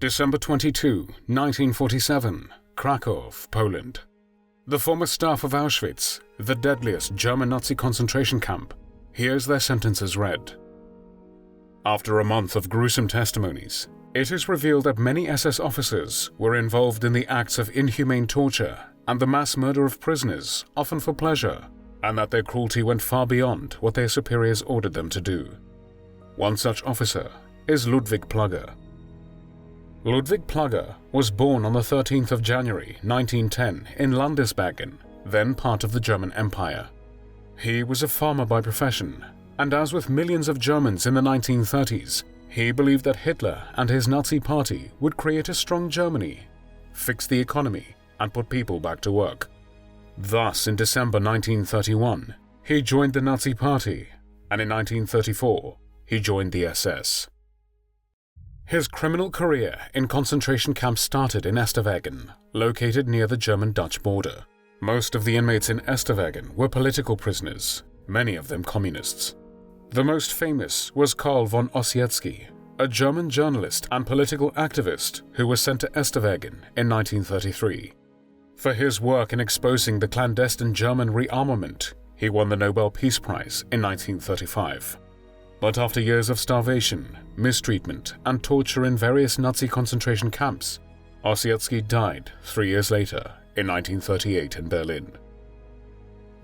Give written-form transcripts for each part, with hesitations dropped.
December 22, 1947, Krakow, Poland. The former staff of Auschwitz, the deadliest German Nazi concentration camp, hears their sentences read. After a month of gruesome testimonies, it is revealed that many SS officers were involved in the acts of inhumane torture and the mass murder of prisoners, often for pleasure, and that their cruelty went far beyond what their superiors ordered them to do. One such officer is Ludwig Plagge. Ludwig Plagge was born on the 13th of January 1910 in Landesbergen, then part of the German Empire. He was a farmer by profession, and as with millions of Germans in the 1930s, he believed that Hitler and his Nazi party would create a strong Germany, fix the economy, and put people back to work. Thus, in December 1931, he joined the Nazi Party, and in 1934, he joined the SS. His criminal career in concentration camps started in Esterwagen, located near the German-Dutch border. Most of the inmates in Esterwagen were political prisoners, many of them communists. The most famous was Karl von Ossietzky, a German journalist and political activist who was sent to Esterwagen in 1933. For his work in exposing the clandestine German rearmament, he won the Nobel Peace Prize in 1935. But after years of starvation, mistreatment, and torture in various Nazi concentration camps, Ossietzky died 3 years later in 1938 in Berlin.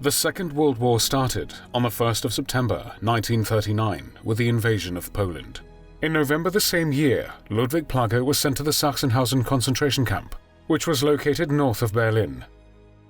The Second World War started on the 1st of September 1939 with the invasion of Poland. In November the same year, Ludwig Plagge was sent to the Sachsenhausen concentration camp, which was located north of Berlin.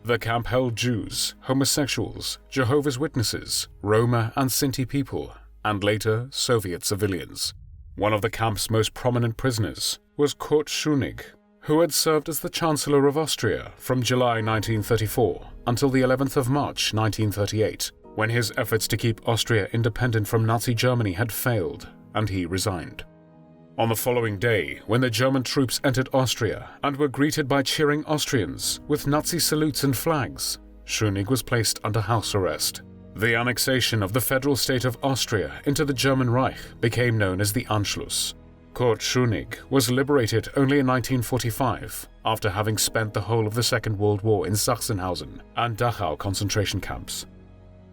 The camp held Jews, homosexuals, Jehovah's Witnesses, Roma and Sinti people, and later Soviet civilians. One of the camp's most prominent prisoners was Kurt Schunig, who had served as the Chancellor of Austria from July 1934 until the 11th of March 1938, when his efforts to keep Austria independent from Nazi Germany had failed, and he resigned. On the following day, when the German troops entered Austria and were greeted by cheering Austrians with Nazi salutes and flags, Schunig was placed under house arrest. The annexation of the federal state of Austria into the German Reich became known as the Anschluss. Kurt Schunig was liberated only in 1945, after having spent the whole of the Second World War in Sachsenhausen and Dachau concentration camps.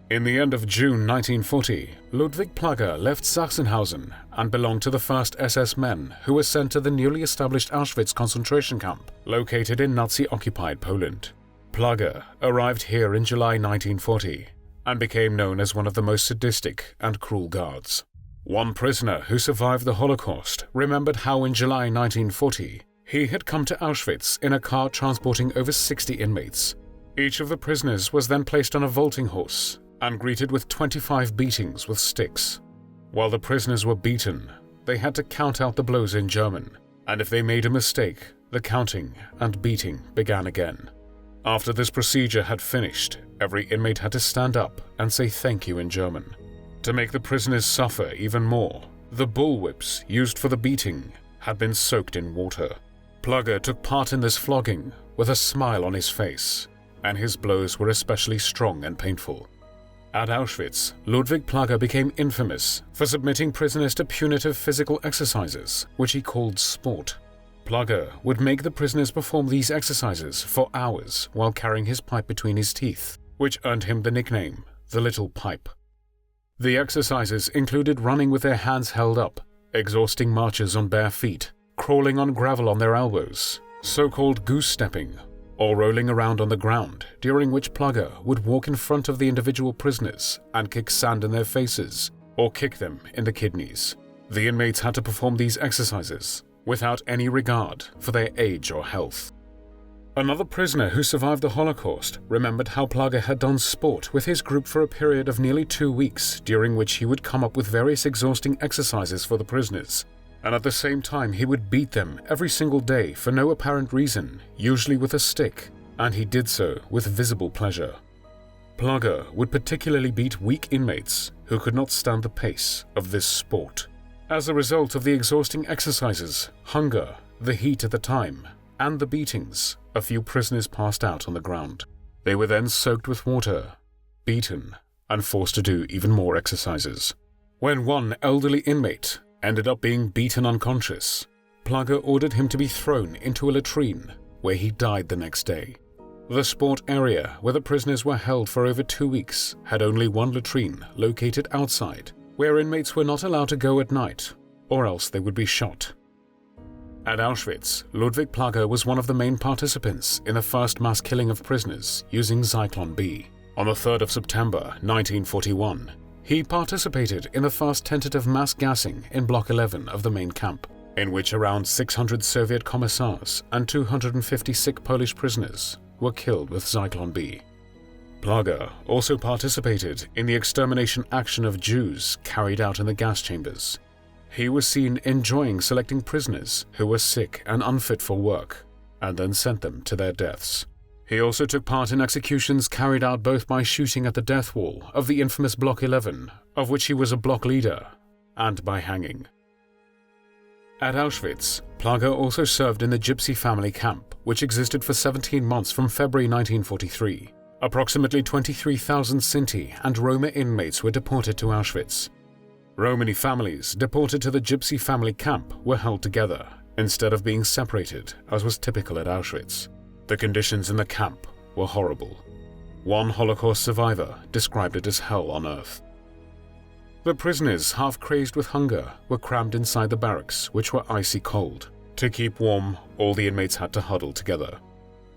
In the end of June 1940, Ludwig Plagge left Sachsenhausen and belonged to the 1st SS men who were sent to the newly established Auschwitz concentration camp, located in Nazi-occupied Poland. Plagge arrived here in July 1940 and became known as one of the most sadistic and cruel guards. One prisoner who survived the Holocaust remembered how in July 1940, he had come to Auschwitz in a car transporting over 60 inmates. Each of the prisoners was then placed on a vaulting horse and greeted with 25 beatings with sticks. While the prisoners were beaten, they had to count out the blows in German, and if they made a mistake, the counting and beating began again. After this procedure had finished, every inmate had to stand up and say thank you in German. To make the prisoners suffer even more, the bullwhips used for the beating had been soaked in water. Plagge took part in this flogging with a smile on his face, and his blows were especially strong and painful. At Auschwitz, Ludwig Plagge became infamous for submitting prisoners to punitive physical exercises, which he called sport. Plagge would make the prisoners perform these exercises for hours while carrying his pipe between his teeth, which earned him the nickname, the Little Pipe. The exercises included running with their hands held up, exhausting marches on bare feet, crawling on gravel on their elbows, so-called goose-stepping, or rolling around on the ground, during which Plagge would walk in front of the individual prisoners and kick sand in their faces, or kick them in the kidneys. The inmates had to perform these exercises without any regard for their age or health. Another prisoner who survived the Holocaust remembered how Plagge had done sport with his group for a period of nearly 2 weeks, during which he would come up with various exhausting exercises for the prisoners, and at the same time he would beat them every single day for no apparent reason, usually with a stick, and he did so with visible pleasure. Plagge would particularly beat weak inmates who could not stand the pace of this sport. As a result of the exhausting exercises, hunger, the heat at the time, and the beatings, a few prisoners passed out on the ground. They were then soaked with water, beaten, and forced to do even more exercises. When one elderly inmate ended up being beaten unconscious, Plagge ordered him to be thrown into a latrine, where he died the next day. The sport area where the prisoners were held for over 2 weeks had only one latrine located outside, where inmates were not allowed to go at night, or else they would be shot. At Auschwitz, Ludwig Plagge was one of the main participants in the first mass killing of prisoners using Zyklon B. On the 3rd of September 1941, he participated in the first tentative mass gassing in Block 11 of the main camp, in which around 600 Soviet commissars and 250 sick Polish prisoners were killed with Zyklon B. Plagge also participated in the extermination action of Jews carried out in the gas chambers. He was seen enjoying selecting prisoners who were sick and unfit for work, and then sent them to their deaths. He also took part in executions carried out both by shooting at the death wall of the infamous Block 11, of which he was a block leader, and by hanging. At Auschwitz, Plagge also served in the Gypsy family camp, which existed for 17 months from February 1943. Approximately 23,000 Sinti and Roma inmates were deported to Auschwitz. Romani families deported to the Gypsy family camp were held together, instead of being separated, as was typical at Auschwitz. The conditions in the camp were horrible. One Holocaust survivor described it as hell on earth. The prisoners, half crazed with hunger, were crammed inside the barracks, which were icy cold. To keep warm, all the inmates had to huddle together.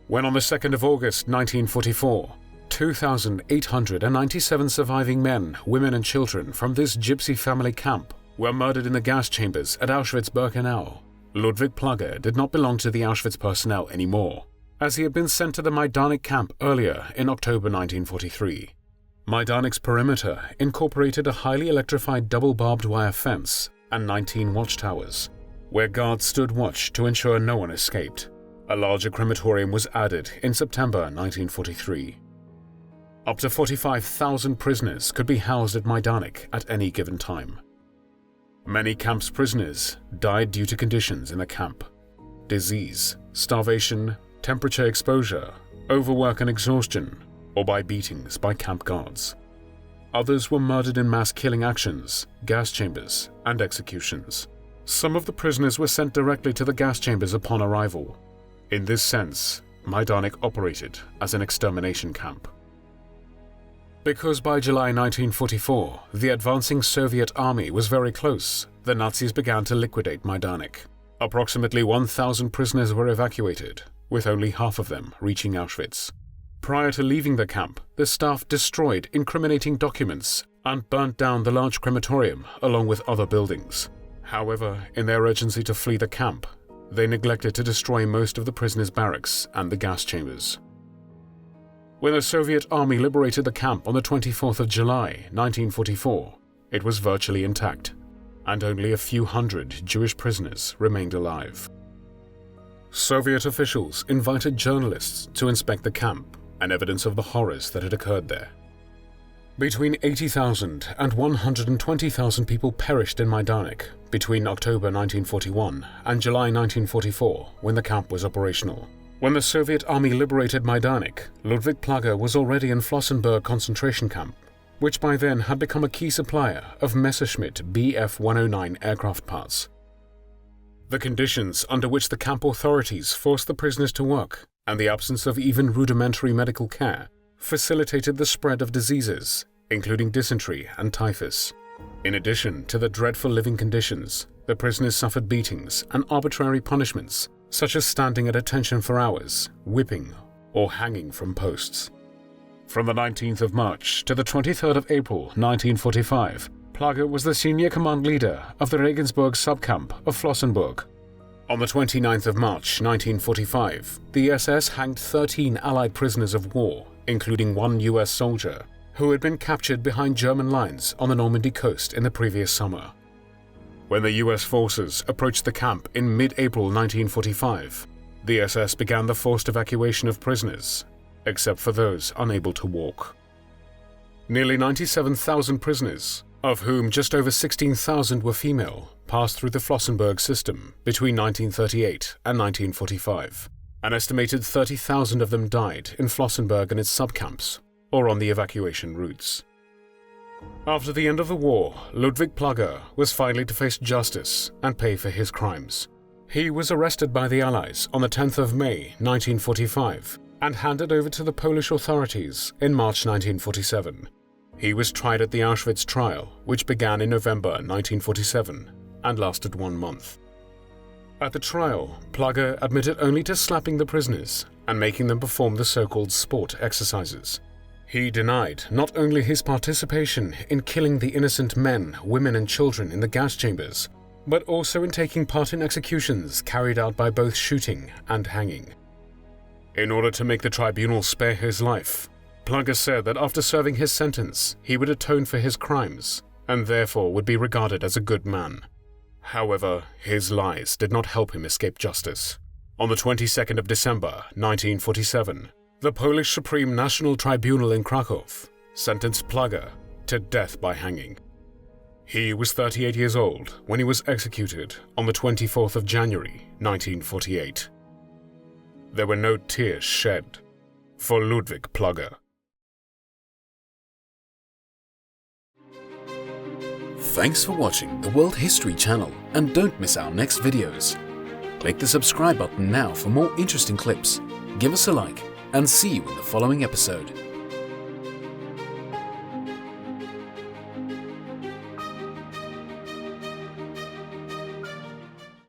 When on the 2nd of August 1944, 2,897 surviving men, women and children from this Gypsy family camp were murdered in the gas chambers at Auschwitz-Birkenau, Ludwig Plagge did not belong to the Auschwitz personnel anymore, as he had been sent to the Majdanek camp earlier in October 1943. Majdanek's perimeter incorporated a highly electrified double barbed wire fence and 19 watchtowers, where guards stood watch to ensure no one escaped. A larger crematorium was added in September 1943. Up to 45,000 prisoners could be housed at Majdanek at any given time. Many camp's prisoners died due to conditions in the camp: disease, starvation, temperature exposure, overwork and exhaustion, or by beatings by camp guards. Others were murdered in mass killing actions, gas chambers, and executions. Some of the prisoners were sent directly to the gas chambers upon arrival. In this sense, Majdanek operated as an extermination camp. Because by July 1944, the advancing Soviet army was very close, the Nazis began to liquidate Majdanek. Approximately 1,000 prisoners were evacuated, with only half of them reaching Auschwitz. Prior to leaving the camp, the staff destroyed incriminating documents and burnt down the large crematorium along with other buildings. However, in their urgency to flee the camp, they neglected to destroy most of the prisoners' barracks and the gas chambers. When the Soviet army liberated the camp on the 24th of July, 1944, it was virtually intact, and only a few hundred Jewish prisoners remained alive. Soviet officials invited journalists to inspect the camp and evidence of the horrors that had occurred there. Between 80,000 and 120,000 people perished in Majdanek between October 1941 and July 1944, when the camp was operational. When the Soviet army liberated Majdanek, Ludwig Plagge was already in Flossenburg concentration camp, which by then had become a key supplier of Messerschmitt Bf-109 aircraft parts. The conditions under which the camp authorities forced the prisoners to work, and the absence of even rudimentary medical care, facilitated the spread of diseases, including dysentery and typhus. In addition to the dreadful living conditions, the prisoners suffered beatings and arbitrary punishments, such as standing at attention for hours, whipping, or hanging from posts. From the 19th of March to the 23rd of April 1945, Plagge was the senior command leader of the Regensburg subcamp of Flossenburg. On the 29th of March 1945, the SS hanged 13 Allied prisoners of war, including one US soldier, who had been captured behind German lines on the Normandy coast in the previous summer. When the US forces approached the camp in mid-April 1945, the SS began the forced evacuation of prisoners, except for those unable to walk. Nearly 97,000 prisoners, of whom just over 16,000 were female, passed through the Flossenburg system between 1938 and 1945. An estimated 30,000 of them died in Flossenburg and its subcamps, or on the evacuation routes. After the end of the war, Ludwig Plagge was finally to face justice and pay for his crimes. He was arrested by the Allies on the 10th of May 1945 and handed over to the Polish authorities in March 1947. He was tried at the Auschwitz trial, which began in November 1947 and lasted 1 month. At the trial, Plugger admitted only to slapping the prisoners and making them perform the so-called sport exercises. He denied not only his participation in killing the innocent men, women and children in the gas chambers, but also in taking part in executions carried out by both shooting and hanging. In order to make the tribunal spare his life, Plugger said that after serving his sentence, he would atone for his crimes and therefore would be regarded as a good man. However, his lies did not help him escape justice. On the 22nd of December 1947, the Polish Supreme National Tribunal in Krakow sentenced Plugger to death by hanging. He was 38 years old when he was executed on the 24th of January 1948. There were no tears shed for Ludwig Plugger. Thanks for watching the World History Channel, and don't miss our next videos. Click the subscribe button now for more interesting clips. Give us a like and see you in the following episode.